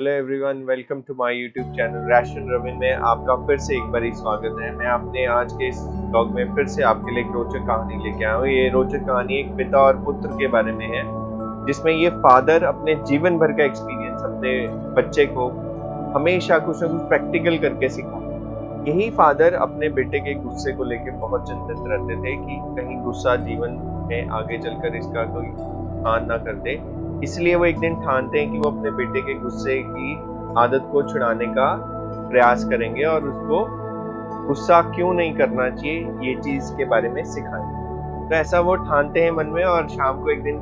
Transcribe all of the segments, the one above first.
Hello everyone, welcome to my YouTube channel रैशन रविन में आपका फिर से एक बार स्वागत है। मैं अपने आज के इस ब्लॉग में फिर से आपके लिए एक रोचक कहानी लेके आया हूँ। ये रोचक कहानी एक पिता और पुत्र के बारे में है, जिसमें ये फादर अपने जीवन भर का एक्सपीरियंस अपने बच्चे को हमेशा कुछ न कुछ प्रैक्टिकल करके सिखा। यही फादर अपने बेटे के गुस्से को लेकर बहुत चिंतित रहते थे कि कहीं गुस्सा जीवन में आगे चलकर इसका कोई नुकसान ना कर दे। इसलिए वो एक दिन ठानते हैं कि वो अपने बेटे के गुस्से की आदत को छुड़ाने का प्रयास करेंगे और उसको गुस्सा क्यों नहीं करना चाहिए ये चीज के बारे में सिखाएंगे। तो ऐसा वो ठानते हैं मन में, और शाम को एक दिन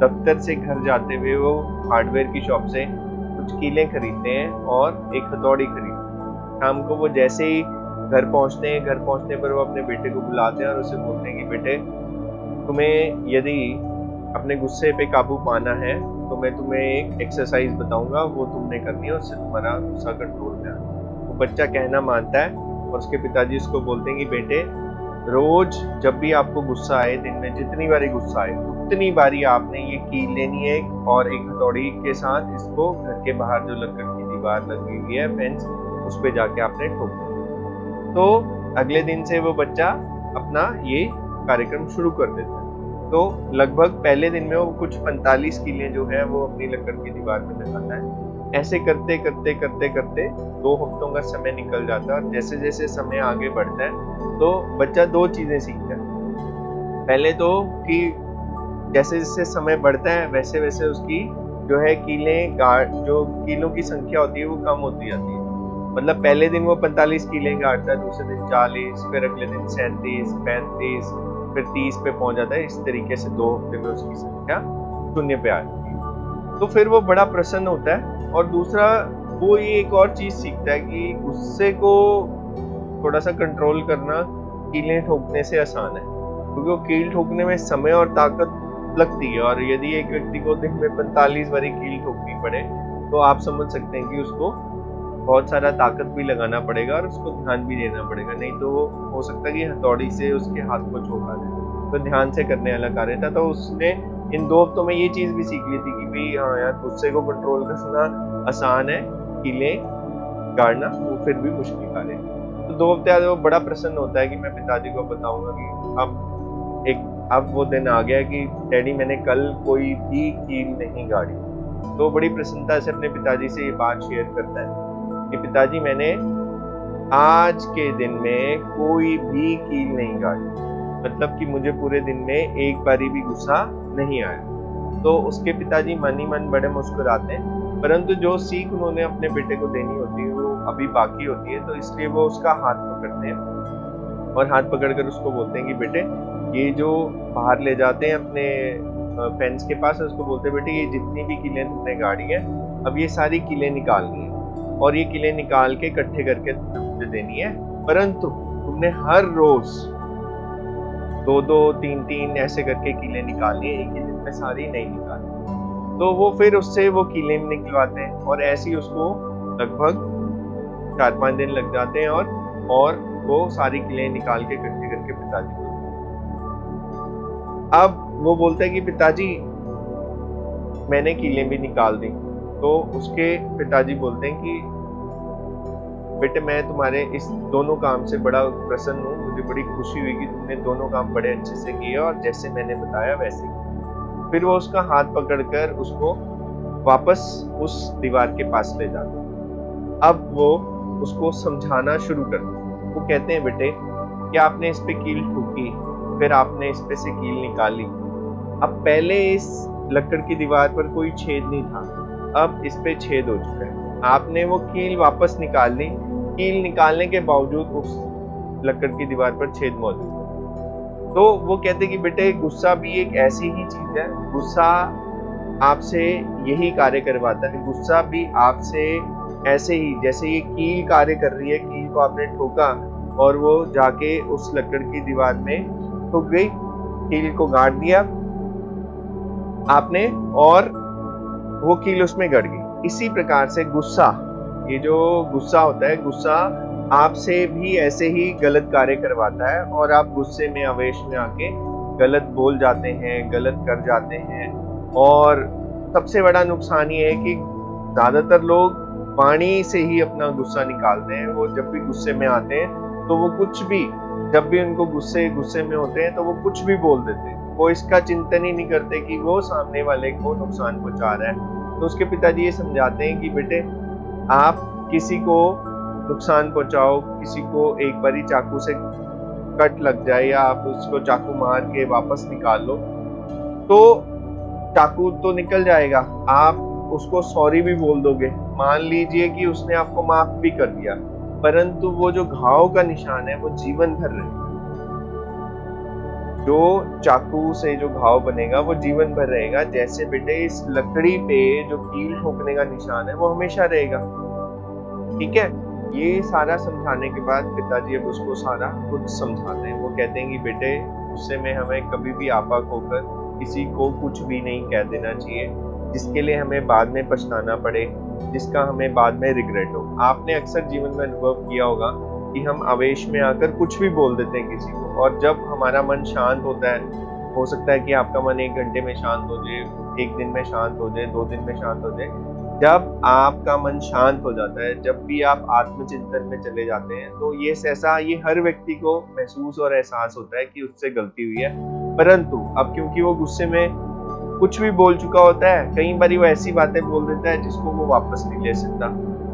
दफ्तर से घर जाते हुए वो हार्डवेयर की शॉप से कुछ कीलें खरीदते हैं और एक हथौड़ी खरीदते हैं। शाम को वो जैसे ही घर पहुंचते हैं, घर पहुंचने पर वो अपने बेटे को बुलाते हैं और उसे बोलते हैं कि बेटे, तुम्हें यदि अपने गुस्से पे काबू पाना है तो मैं तुम्हें एक एक्सरसाइज बताऊंगा, वो तुमने करनी है, उससे तुम्हारा गुस्सा कंट्रोल में आएगा। वो बच्चा कहना मानता है और उसके पिताजी उसको बोलते हैं कि बेटे, रोज जब भी आपको गुस्सा आए, दिन में जितनी बारी गुस्सा आए उतनी बारी आपने ये कील लेनी है और एक हथौड़ी के साथ इसको घर के बाहर जो लकड़ की दीवार लगी हुई है, फेंस, उस पे जाके आपने ठोकना। तो अगले दिन से वो बच्चा अपना ये कार्यक्रम शुरू कर देता है। तो लगभग पहले दिन में वो कुछ 45 कीलें जो है वो अपनी लकड़ की दीवार में लगाता है। ऐसे करते करते करते करते 2 हफ्तों का समय निकल जाता है और जैसे जैसे समय आगे बढ़ता है तो बच्चा 2 चीजें सीखता है। पहले तो कि जैसे जैसे समय बढ़ता है वैसे वैसे उसकी जो है जो कीलों की संख्या होती है वो कम होती जाती है। मतलब पहले दिन वो 45 कीलें गाड़ता है, दूसरे दिन 40, फिर अगले दिन 37, 35, फिर 30 पे पहुंच जाता है। इस तरीके से 2 हफ्ते में उसकी संख्या 0 पे आ जाती है। तो फिर वो बड़ा प्रसन्न होता है। और दूसरा वो ये एक और चीज सीखता है कि गुस्से को थोड़ा सा कंट्रोल करना कीलें ठोकने से आसान है, क्योंकि वो कील ठोकने में समय और ताकत लगती है। और यदि एक व्यक्ति को दिन में 45 बारी कील ठोकनी पड़े तो आप समझ सकते हैं कि उसको बहुत सारा ताकत भी लगाना पड़ेगा और उसको ध्यान भी देना पड़ेगा, नहीं तो हो सकता है कि हथौड़ी से उसके हाथ को चोट आ जाए। तो ध्यान से करने वाला कार्य था। तो उसने इन 2 हफ्तों में ये चीज भी सीख ली थी कि भाई हाँ यार, गुस्से को कंट्रोल करना आसान है, कीलें गाड़ना वो फिर भी मुश्किल कार्य है। तो 2 हफ्ते बाद वो बड़ा प्रसन्न होता है कि मैं पिताजी को बताऊंगा कि अब वो दिन आ गया कि डैडी, मैंने कल कोई भी कील नहीं गाड़ी। तो बड़ी प्रसन्नता से अपने पिताजी से ये बात शेयर करता है कि पिताजी, मैंने आज के दिन में कोई भी कील नहीं गाड़ी, मतलब कि मुझे पूरे दिन में एक बारी भी गुस्सा नहीं आया। तो उसके पिताजी मन ही मन बड़े मुस्कुराते हैं, परंतु जो सीख उन्होंने अपने बेटे को देनी होती है वो अभी बाकी होती है। तो इसलिए वो उसका हाथ पकड़ते हैं और हाथ पकड़कर उसको बोलते हैं कि बेटे, ये जो बाहर ले जाते हैं अपने फेंस के पास, उसको बोलते हैं बेटे, ये जितनी भी कीलें तुमने गाड़ी है अब ये सारी कीलें निकालनी है और ये कीलें निकाल के इकट्ठे करके तुमने देनी है, परंतु तुमने हर रोज 2-2, 3-3 ऐसे करके कीलें निकालनी है, एक ही दिन में सारी नहीं निकालनी। तो वो फिर उससे वो कीलें निकलवाते हैं और ऐसे ही उसको लगभग 4-5 दिन लग जाते हैं और वो सारी कीलें निकाल के इकट्ठे करके पिताजी को। अब वो बोलता है कि पिताजी, मैंने कीलें भी निकाल दी। तो उसके पिताजी बोलते हैं कि बेटे, मैं तुम्हारे इस दोनों काम से बड़ा प्रसन्न हूँ, मुझे बड़ी खुशी हुई कि तुमने दोनों काम बड़े अच्छे से किए और जैसे मैंने बताया वैसे। फिर वो उसका हाथ पकड़कर उसको वापस उस दीवार के पास ले जाते हैं। अब वो उसको समझाना शुरू करते हैं। वो कहते हैं, बेटे, क्या आपने इस पे कील ठोकी, फिर आपने इस पे से कील निकाली। अब पहले इस लकड़ की दीवार पर कोई छेद नहीं था, अब इस पे छेद हो चुका है। आपने वो कील वापस निकाल ली, कील निकालने के बावजूद उस लकड़ की दीवार पर छेद मौजूद है। तो वो कहते कि बेटे, गुस्सा भी एक ऐसी ही चीज है, गुस्सा आपसे यही कार्य करवाता है। गुस्सा भी आपसे ऐसे ही, जैसे ये कील कार्य कर रही है, कील को आपने ठोका और वो जाके उस लकड़ की दीवार में ठुक गई, कील को गाड़ दिया आपने और वो कील उसमें गड़ गई। इसी प्रकार से गुस्सा, ये जो गुस्सा होता है, गुस्सा आपसे भी ऐसे ही गलत कार्य करवाता है और आप गुस्से में, आवेश में आके गलत बोल जाते हैं, गलत कर जाते हैं। और सबसे बड़ा नुकसान ये है कि ज्यादातर लोग वाणी से ही अपना गुस्सा निकालते हैं। वो जब भी गुस्से में आते हैं तो वो कुछ भी, जब भी उनको गुस्से में होते हैं तो वो कुछ भी बोल देते हैं। वो इसका चिंतन ही नहीं करते कि वो सामने वाले को नुकसान पहुंचा रहा है। तो उसके पिताजी ये समझाते हैं कि बेटे, आप किसी को नुकसान पहुंचाओ, किसी को एक बारी चाकू से कट लग जाए या आप उसको चाकू मार के वापस निकाल लो तो चाकू तो निकल जाएगा, आप उसको सॉरी भी बोल दोगे, मान लीजिए कि उसने आपको माफ भी कर दिया, परंतु वो जो घाव का निशान है वो जीवन भर रहेगा। जो चाकू से जो घाव बनेगा वो जीवन भर रहेगा। जैसे बेटे इस लकड़ी पे जो कील ठोकने का निशान है वो हमेशा रहेगा। ठीक है, ये सारा समझाने के बाद पिताजी अब उसको सारा कुछ समझाते हैं। वो कहते हैं कि बेटे, गुस्से में हमें कभी भी आपा होकर किसी को कुछ भी नहीं कह देना चाहिए जिसके लिए हमें बाद में पछताना पड़े, जिसका हमें बाद में रिग्रेट हो। आपने अक्सर जीवन में अनुभव किया होगा कि हम आवेश में आकर कुछ भी बोल देते हैं किसी को, और जब हमारा मन शांत होता है, हो सकता है कि आपका मन 1 घंटे में शांत हो जाए, 1 दिन में शांत हो जाए, 2 दिन में शांत हो जाए। जब आपका मन शांत हो जाता है, जब भी आप आत्मचिंतन में चले जाते हैं, तो ये हर व्यक्ति को महसूस और एहसास होता है कि उससे गलती हुई है। परंतु अब क्योंकि वो गुस्से में कुछ भी बोल चुका होता है, कई बार वो ऐसी बातें बोल देता है जिसको वो वापस नहीं ले सकता।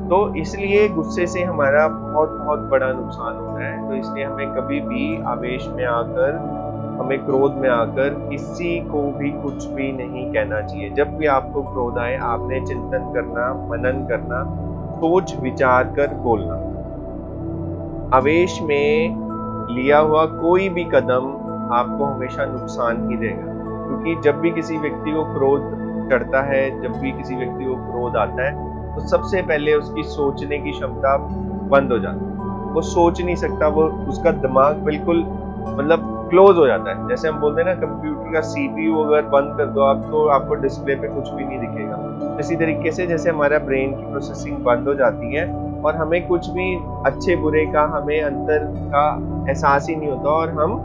तो इसलिए गुस्से से हमारा बहुत बहुत बड़ा नुकसान होता है। तो इसलिए हमें कभी भी आवेश में आकर, हमें क्रोध में आकर किसी को भी कुछ भी नहीं कहना चाहिए। जब भी आपको क्रोध आए, आपने चिंतन करना, मनन करना, सोच विचार कर बोलना। आवेश में लिया हुआ कोई भी कदम आपको हमेशा नुकसान ही देगा, क्योंकि जब भी किसी व्यक्ति को क्रोध चढ़ता है, जब भी किसी व्यक्ति को क्रोध आता है, तो सबसे पहले उसकी सोचने की क्षमता बंद हो जाती है। वो सोच नहीं सकता, वो उसका दिमाग बिल्कुल मतलब क्लोज हो जाता है। जैसे हम बोलते हैं ना, कंप्यूटर का सीपीयू अगर बंद कर दो आप, तो आपको डिस्प्ले पे कुछ भी नहीं दिखेगा। इसी तरीके से जैसे हमारा ब्रेन की प्रोसेसिंग बंद हो जाती है और हमें कुछ भी अच्छे बुरे का, हमें अंतर का एहसास ही नहीं होता और हम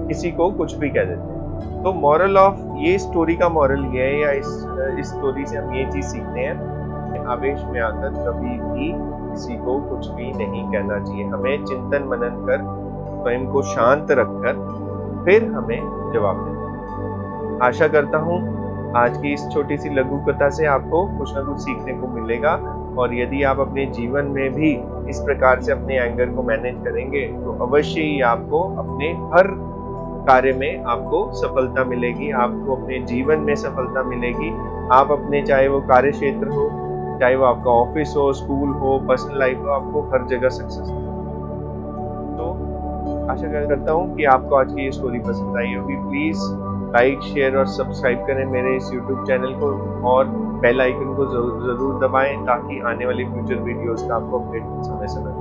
किसी को कुछ भी कह देते हैं। तो मॉरल ऑफ ये स्टोरी का मॉरल ये है, या इस स्टोरी से हम ये चीज सीखते हैं, आवेश में आकर कभी भी किसी को कुछ भी नहीं कहना चाहिए। हमें चिंतन मनन कर, स्वयं को शांत रखकर फिर हमें जवाब देना। आशा करता हूँ आज की इस छोटी सी लघु कथा से आपको कुछ ना कुछ सीखने को मिलेगा, और यदि आप अपने जीवन में भी इस प्रकार से अपने एंगर को मैनेज करेंगे तो अवश्य ही आपको अपने हर कार्य में आपको सफलता मिलेगी, आपको अपने जीवन में सफलता मिलेगी। आप अपने, चाहे वो कार्य क्षेत्र हो, चाहे वो आपका ऑफिस हो, स्कूल हो, पर्सनल लाइफ हो, आपको हर जगह सक्सेस हो। तो आशा करता हूँ कि आपको आज की ये स्टोरी पसंद आई होगी। प्लीज लाइक, शेयर और सब्सक्राइब करें मेरे इस YouTube चैनल को, और बेल आइकन को जरूर दबाएं ताकि आने वाली फ्यूचर वीडियोस का आपको अपडेट समय समय